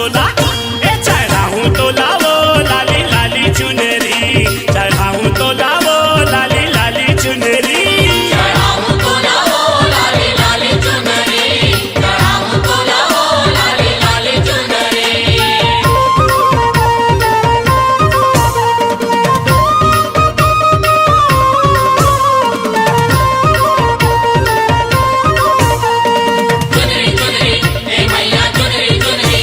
तोला, ए चढ़ाऊं तोला वो लाली लाली चुनरी, चढ़ाऊं तोला वो लाली लाली चुनरी, चढ़ाऊं तोला वो लाली लाली चुनरी, चढ़ाऊं तोला वो लाली लाली चुनरी। चुनरी चुनरी ए मैया चुनरी चुनरी,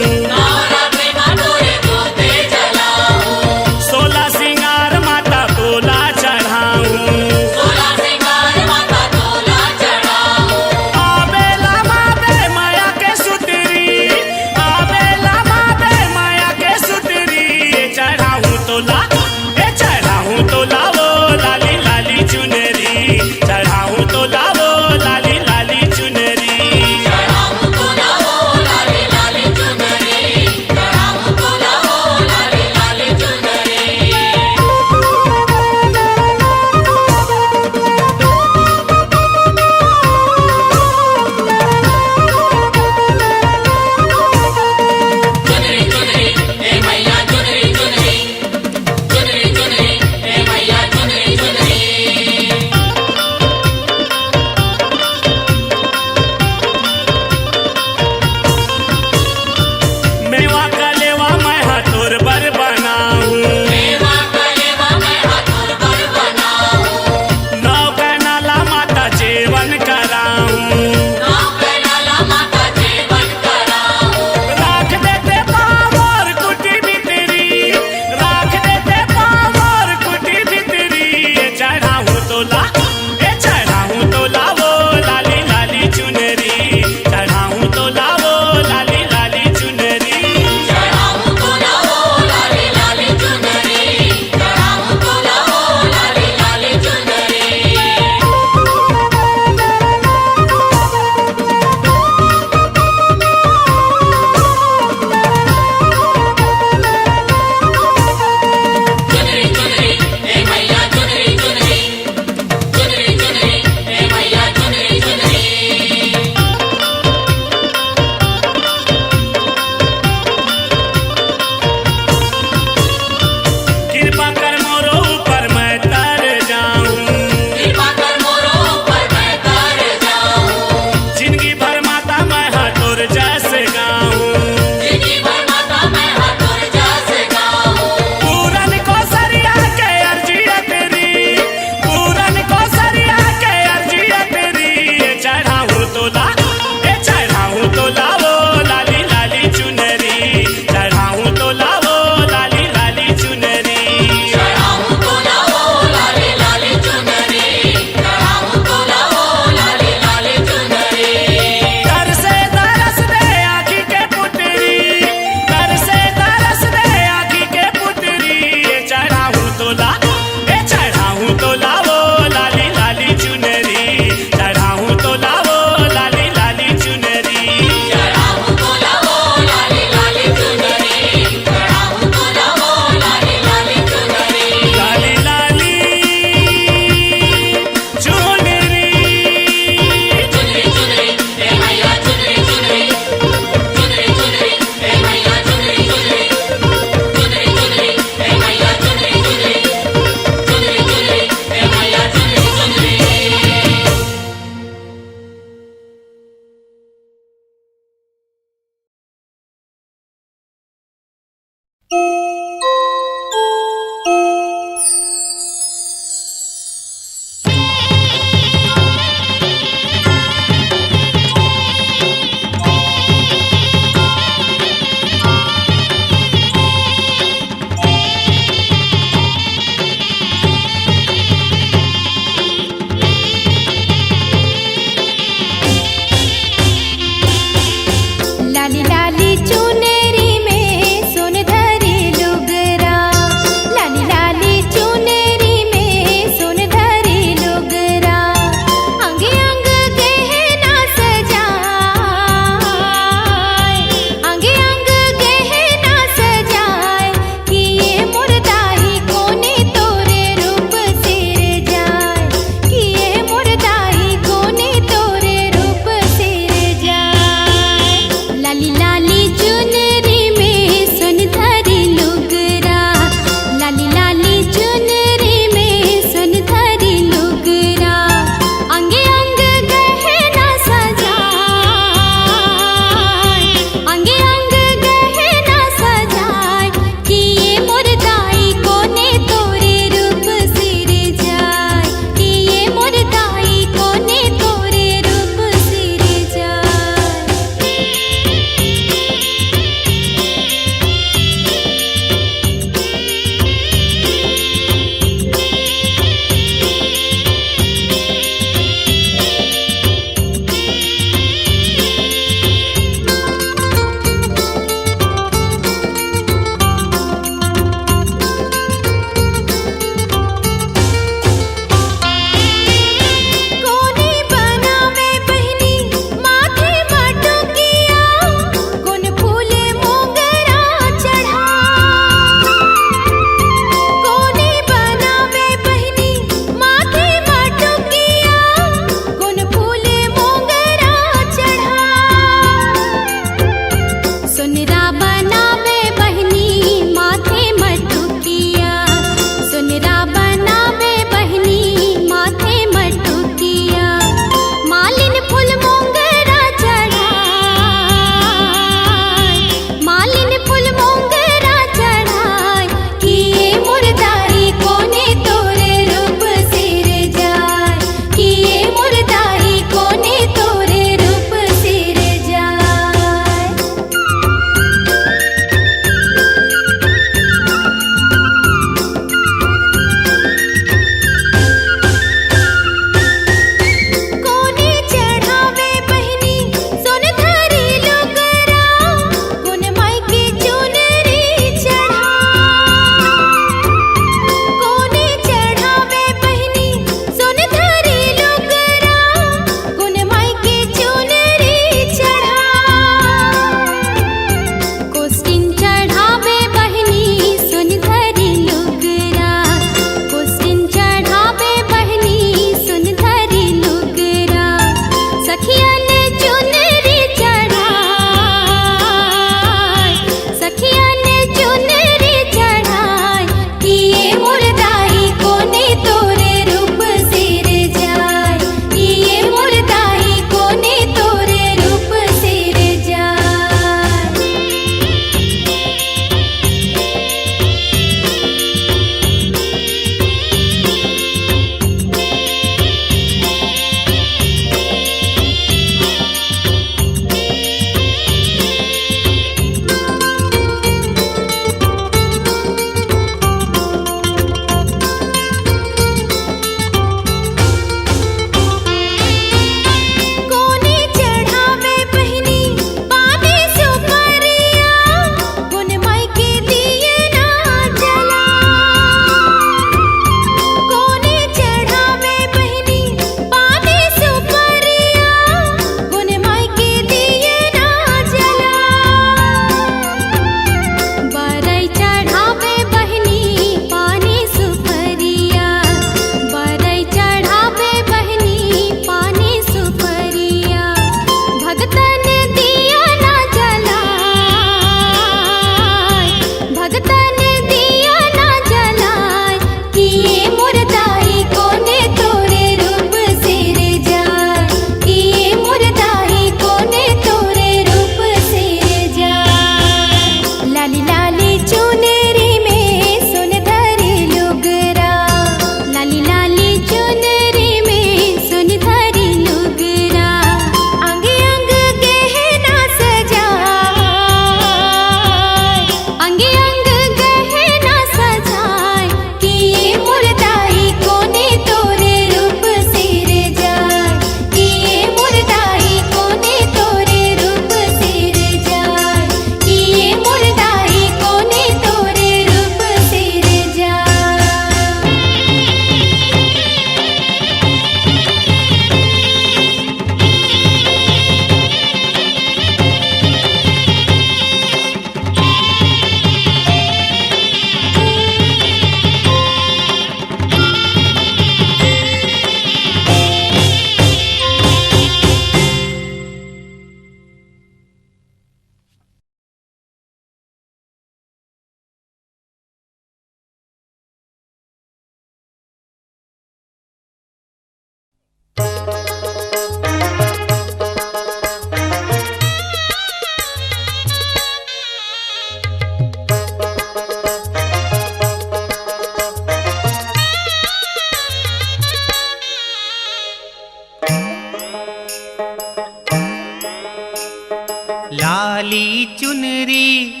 चुनरी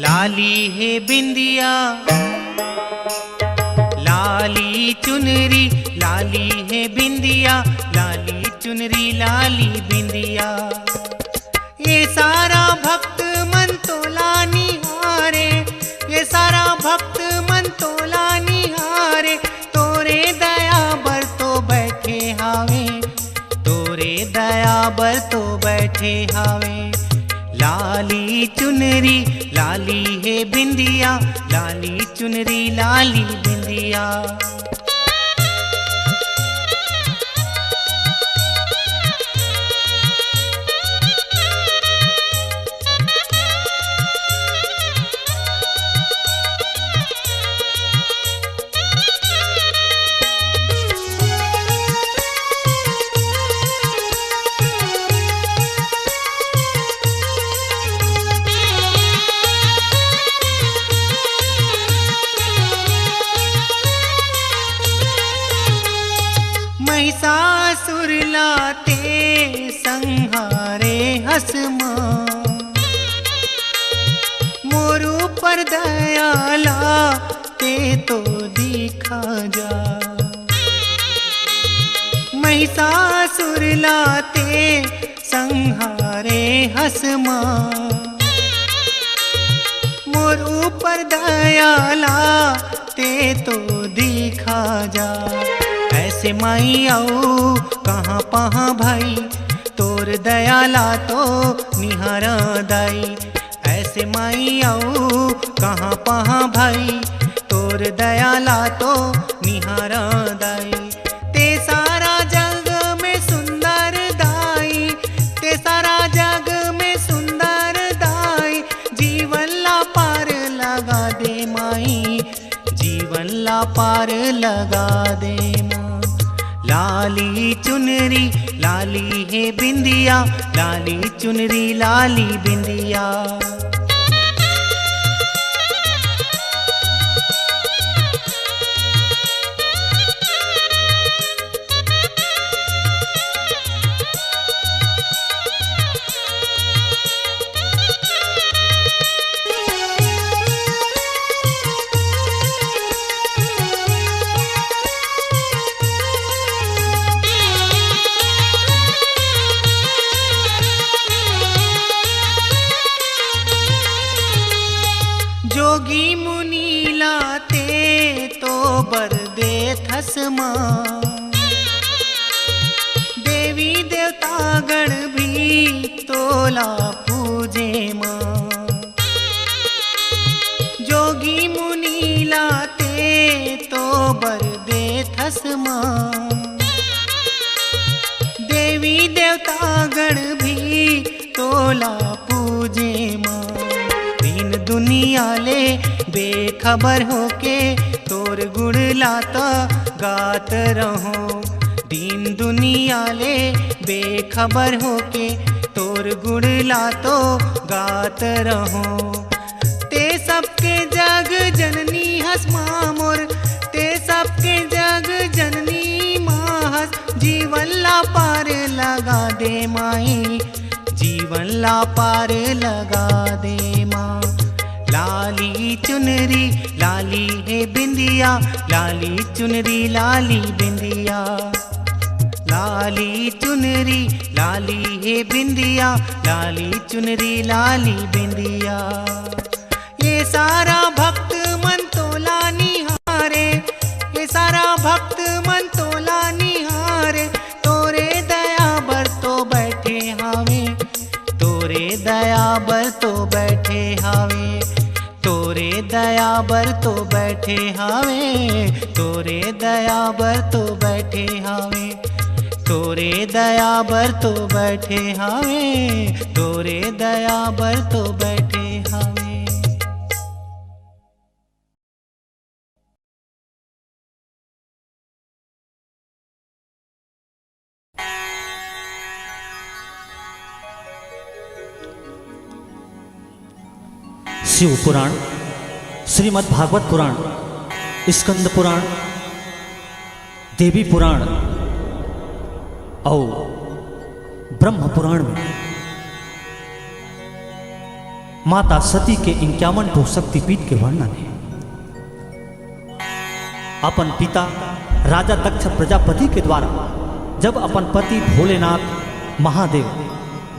लाली है बिंदिया, लाली चुनरी लाली है बिंदिया, लाली चुनरी लाली बिंदिया। ये सारा भक्त मन तोला निहारे, ये सारा भक्त मन तोला निहारे, तोरे दया बर तो बैठे हावे, तोरे दया बर तो बैठे हावे। लाली चुनरी लाली है बिंदिया, लाली चुनरी लाली बिंदिया। महिषासुर लाते संहारे हसमा, मोरू पर दयाला ते तो दिखा जा। महिषासुर लाते संहारे हसमा, मोरू पर दयाला ते तो दिखा जा। ऐसे माई आओ कहाँ पहाँ भाई, तोर दयाला तो निहारा दाई। ऐसे माई आओ कहाँ पहाँ भाई, तोर दयाला तो निहारा दाई। ते सारा जग में सुंदर दाई, ते सारा जग में सुंदर दाई। जीवन ला पार लगा दे माई, जीवन ला पार लगा दे माँ। लाली चुनरी लाली है बिंदिया, लाली चुनरी लाली बिंदिया। जोगी मुनि लाते तो बर दे थसमा, देवी देवता गण भी तोला पूजे माँ। जोगी मुनि लाते तो बर दे थसमा, देवी देवता गण भी तोला पूजे माँ। दीन दुनिया ले बेखबर होके तोर गुण लाता गात रहो। दीन दुनिया ले बेखबर होके तोर गुण लातो गात रहो। ते सबके जग जननी हस मामोर, ते सबके जग जननी माहस। जीवन ला पार लगा दे माई, जीवन ला पार लगा दे माँ। लाली चुनरी लाली है बिंदिया, लाली चुनरी लाली बिंदिया। लाली चुनरी लाली है बिंदिया, लाली चुनरी लाली बिंदिया। ये सारा भक्त मन तोला निहारे, ये सारा भक्त मन तोला निहारे। तोरे दया बर तो बैठे हावे, तोरे दया बर तो बैठे हावे। तोरे दया बर तो बैठे हावे, तोरे दया बर तो बैठे हावे। तोरे दया बर तो बैठे हावे, तोरे दया बर तो बैठे हावे। शिव पुराण, श्रीमद् भागवत पुराण, स्कंद पुराण, देवी पुराण और ब्रह्म पुराण में माता सती के 51 शक्तिपीठ के वर्णन है। अपन पिता राजा दक्ष प्रजापति के द्वारा जब अपन पति भोलेनाथ महादेव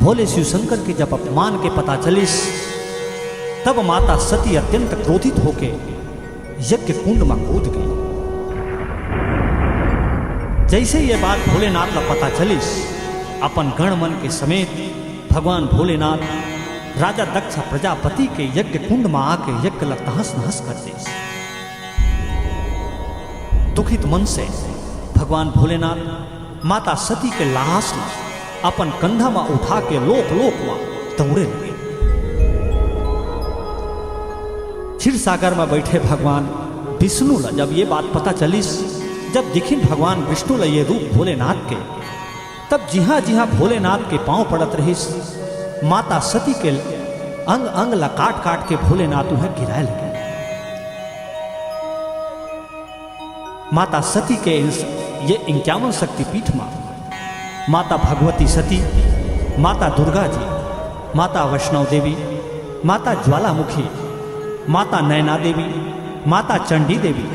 भोले शिव शंकर के जब अपमान के पता चलिस, तब माता सती अत्यंत क्रोधित होके यज्ञ कुंड में कूद गई। जैसे ये बात भोलेनाथ का पता चलिस, अपन गण मन के समेत भगवान भोलेनाथ राजा दक्ष प्रजापति के यज्ञ कुंड में आके यज्ञ ला तहस नहस कर दे। दुखित मन से भगवान भोलेनाथ माता सती के लाश में अपन कंधा में उठा के लोक लोक में दौड़े लगे। क्षीर सागर में बैठे भगवान विष्णु ला जब ये बात पता चलिस, जब दिखिन भगवान विष्णु ला ये रूप भोलेनाथ के, तब जिहा भोलेनाथ के पांव पड़त रहिस, माता सती के अंग अंग ला काट काट के भोलेनाथ उन्हें गिराए लगे। माता सती के ये 51 शक्तिपीठ में माता भगवती सती, माता दुर्गा जी, माता वैष्णव देवी, माता ज्वालामुखी, माता नैना देवी, माता चंडी देवी,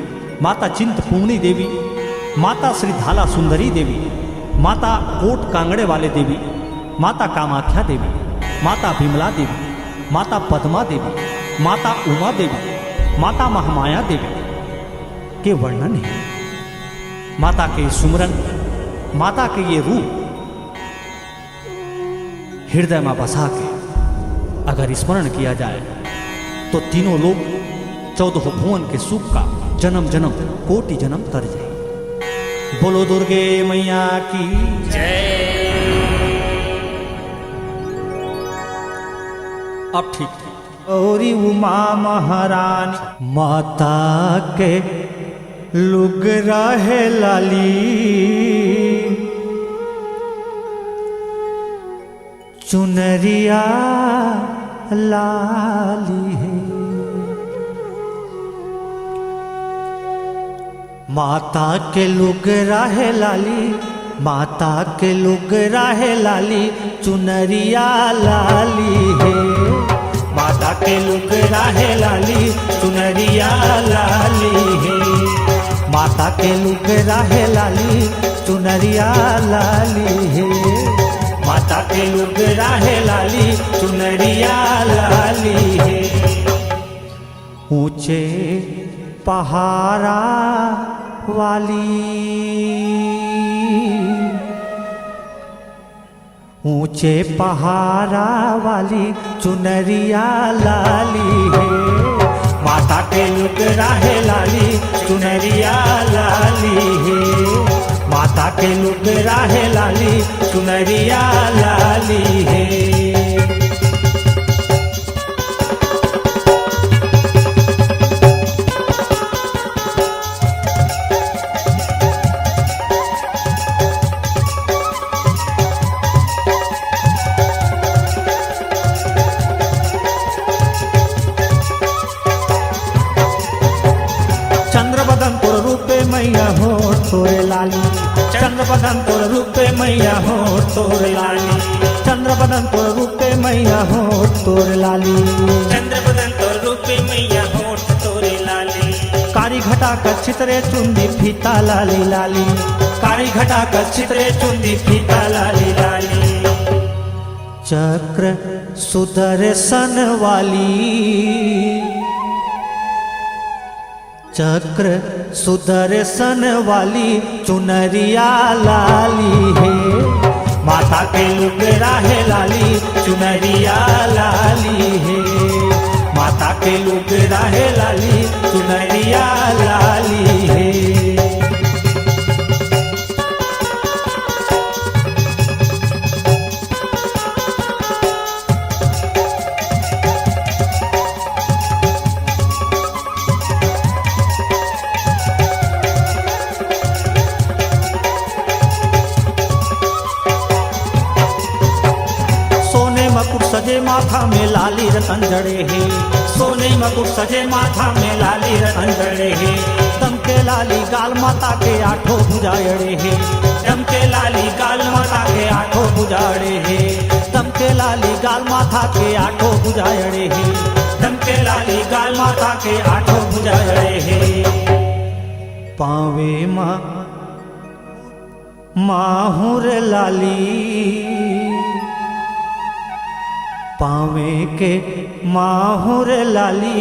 माता चिंतपूर्णी देवी, माता श्री धाला सुंदरी देवी, माता कोट कांगड़े वाले देवी, माता कामाख्या देवी, माता विमला देवी, माता पद्मा देवी, माता उमा देवी, माता महामाया देवी के वर्णन है। माता के सुमरन, माता के ये रूप हृदय में बसा के अगर स्मरण किया जाए तो तीनों लोग 14 भुवन के सुख का जन्म जन्म कोटि जन्म तर जाए। बोलो दुर्गे मैया की जय। अब ठीक औरी उमा महारानी माता के लुग रहे लाली, चुनरिया लाली है। माता के लुग रहे लाली, माता के लुग रहे लाली, चुनरिया लाली है। माता के लुग रहे लाली, चुनरिया लाली है। माता के लुग रहे लाली, चुनरिया लाली है। माता के लुग रहे लाली, चुनरिया लाली है। ऊंचे पहाड़ा वाली, ऊंचे पहाड़ा वाली, चुनरिया लाली है। माता के लुग रहे लाली, चुनरिया लाली है। माता के लुग रहे लाली, चुनरिया लाली है। चंद्रबदन तोर रूपे मैया हो तोरे लाली, चंद्रबदन तोर रूपे मैया हो तोरे लाली, चंद्रबदन तोर रूपे मैया हो तोरे लाली, चंद्रबदन तोर रूपे मैया होठ तोरे लाली। कारी घटा कर चितरे चुंदी फीता लाली लाली, कारी घटा कर चितरे चुंदी फीता लाली लाली। चक्र सुदर्शन वाली, चक्र सुदर्शन वाली, चुनरिया लाली है। माता के लुग रहे लाली, चुनरिया लाली है। माता के लुग रहे लाली, चुनरिया लाली है। सजे माथा में लाली रतन जड़े है, सोने मकुट सजे माथा में लाली रतन जड़े है। दम के लाली गाल माता के आठों भुजाड़े है, दम के लाली गाल माता के आठों बुझाड़े है। दम दमके लाली गाल माथा के आठो बुझायड़े हे, दमके लाली गाल माथा के आठो बुझायड़े हे। पावे माहुर लाली, पावे के माहुर लाली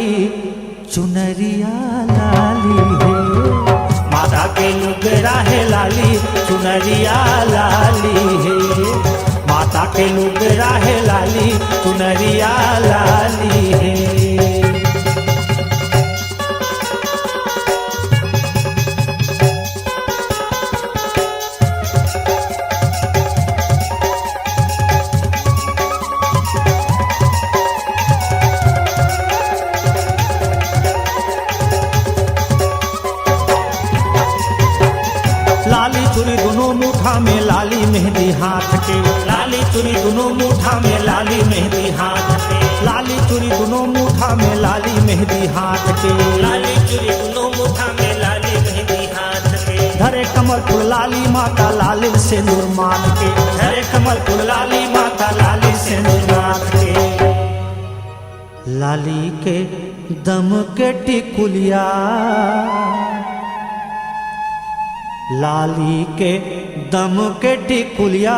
चुनरिया लाली है। माता के लुगरा है लाली चुनरिया लाली है, माता के लुगरा है लाली चुनरिया लाली है। लाली चूड़ी दोनों मुठा में लाली मेहंदी हाथ के, लाली चूड़ी दोनों मुठा में लाली मेहंदी हाथ के, लाली चूड़ी दोनों मुठा में लाली मेहंदी हाथ के, लाली चूड़ी दोनों मुठा में लाली मेहंदी हाथ के। धरे कमल फूल लाली माता लाली सिंदूर माथ के, धरे कमल फूल लाली माता लाली सिंदूर माथ के। लाली के दम के टिकुलिया, लाली के दम के टिकुलिया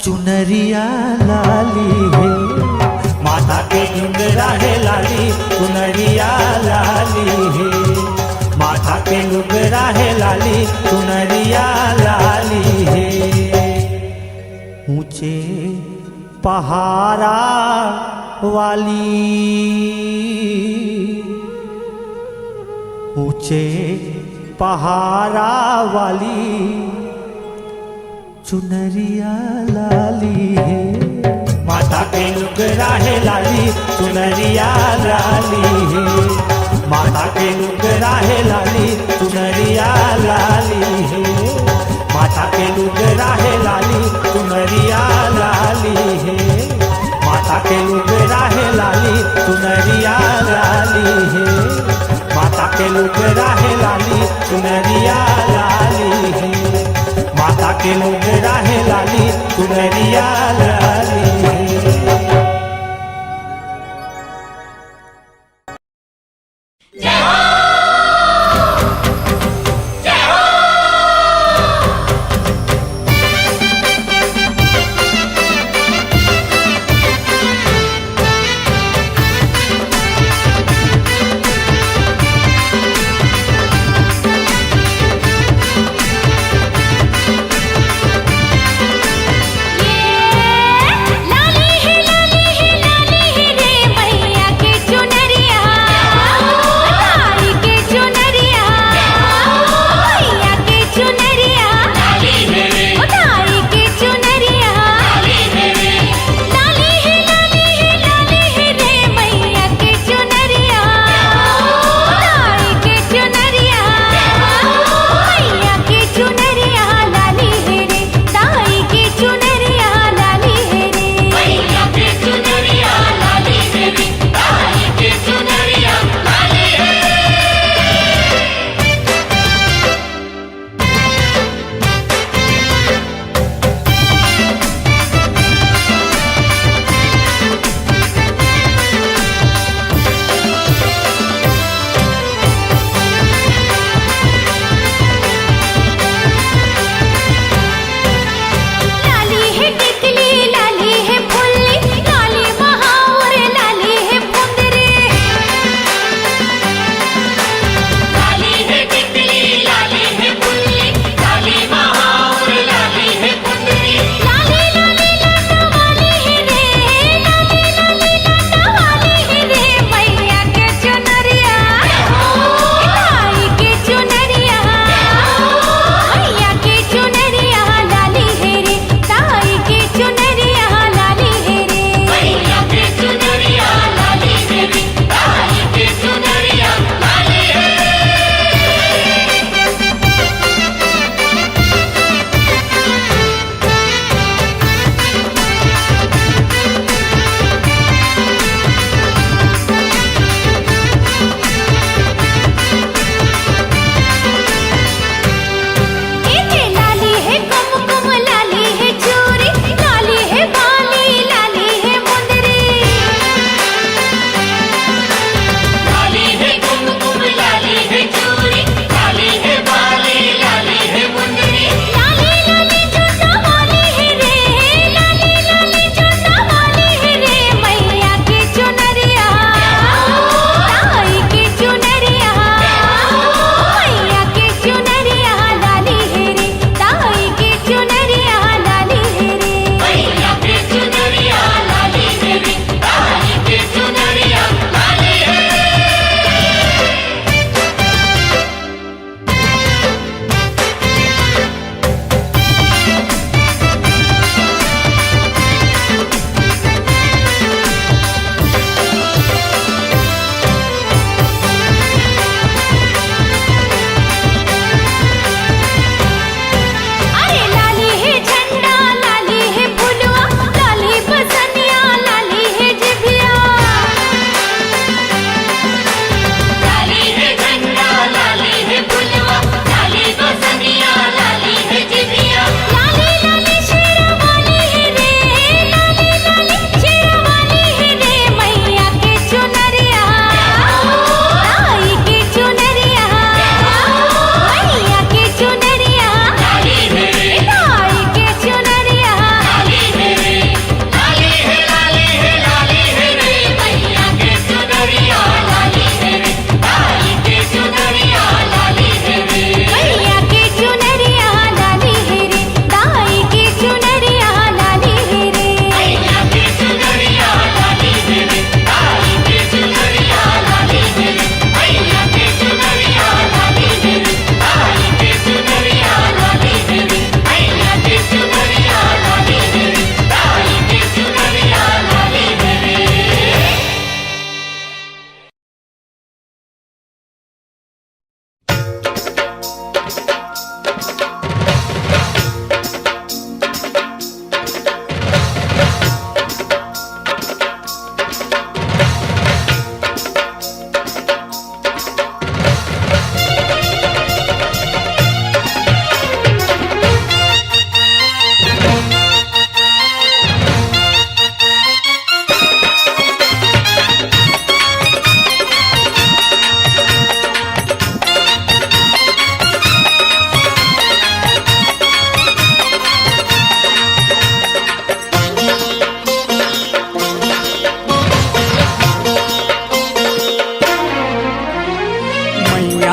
चुनरिया लाली है। माता के घुंघरा है लाली चुनरिया लाली है, माता के घुंघरा है लाली चुनरिया लाली है। ऊंचे पहाड़ा वाली, ऊंचे पहाड़ा वाली चुनरिया लाली है। माता के लुगरा है लाली चुनरिया लाली है, माता के लुगरा है लाली चुनरिया लाली है, माता के लुगरा है लाली चुनरिया लाली है, माता के लुगरा है लाली चुनरिया लाली है, माता के लुगरा है लाली चुनरिया लाली है, माता के लुगरा है लाली चुनरिया लाली है। ये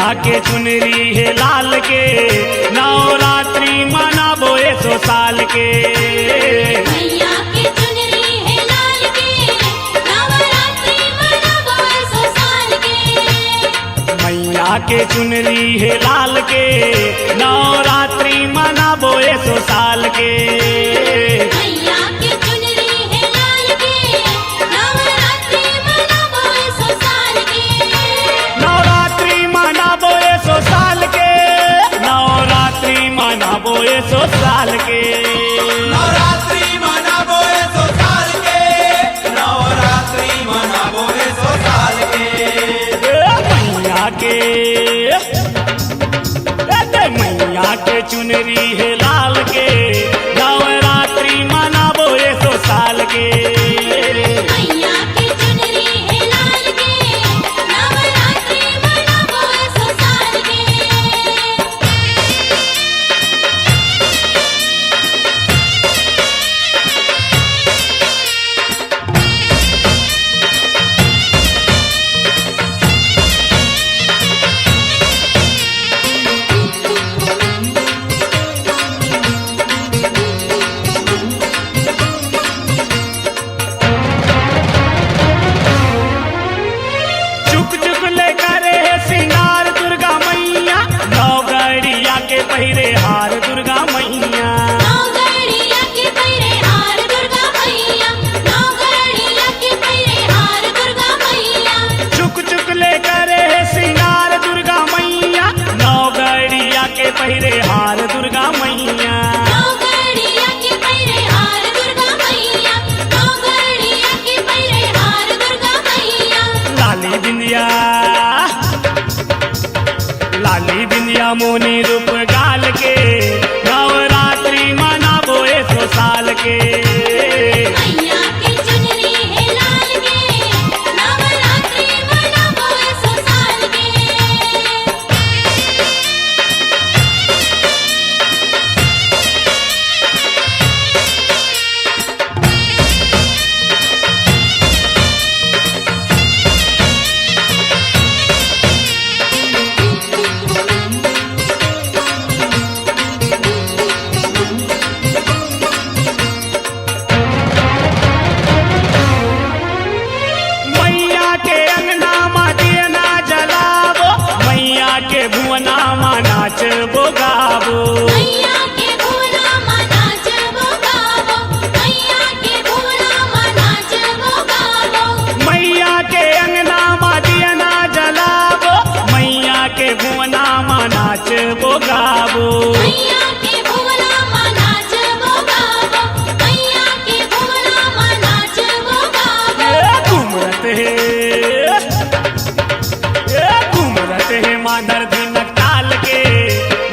मैया के चुनरी है लाल के नवरात्रि मनाबो 100 साल के। मैया के चुनरी है लाल के नवरात्रि मनाबो 100 साल के। मैया के चुनरी है लाल के नवरात्रि मनाबो 100 साल के। मैया के चुनरी है लाल के नवरात्रि मनाबो 100 साल के। नवरात्रि मनाबो 100 साल के। नवरात्रि मनाबो 100 साल के। नवरात्रि मनाबो 100 साल के। नवरात्रि मनाबो 100 साल के। मैया के चुनरी है लाल के नवरात्रि मनाबो 100 साल के। मैया के चुनरी है लाल के नवरात्रि मनाबो 100 साल के। चुक चुक ले करे सिंगार दुर्गा मैया नवगढ़िया के पहिरे हार दुर्गा मैया। नवगढ़िया के पहिरे हार दुर्गा मैया। नवगढ़िया के पहिरे हार दुर्गा मैया। चुक चुक ले करे सिंगार दुर्गा मैया नवगढ़िया के पहिरे हार दुर्गा मैया। नवगढ़िया के पहिरे हार दुर्गा मैया। नवगढ़िया के पहिरे हार दुर्गा मैया। लाली बिंदिया मोनी रूप गाल के नवरात्रि मनाबो 100 साल के। मैया के चुनरी है लाल के नवरात्रि मनाबो 100 साल के। मैया के अंगना मा दिया ना जलाबो मैया के भुवना मा नाच बोगाबो। मैया के भुवना मा नाच बोगाबो। मैया के भुवना मा नाच बोगाबो। मैया के अंगना मा दिया ना जलाबो मैया के भुवना मा नाच बोगाबो। मैया के भुवना मा नाच बोगाबो। मैया के भुवना मा नाच बोगाबो। घूमरत है मादर धिनक ताल के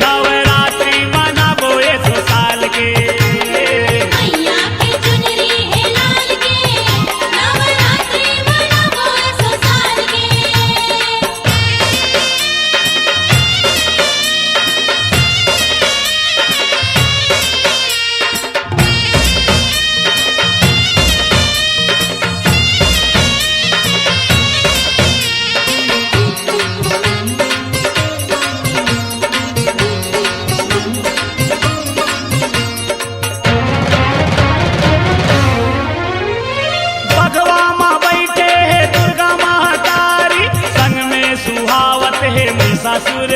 नवरात्रि मनाबो 100 साल के। मैया के चुनरी है लाल के नवरात्रि मनाबो 100 साल के। बघवा माँ बैठे है दुर्गा महातारी संग में सुहावत है महिषासुर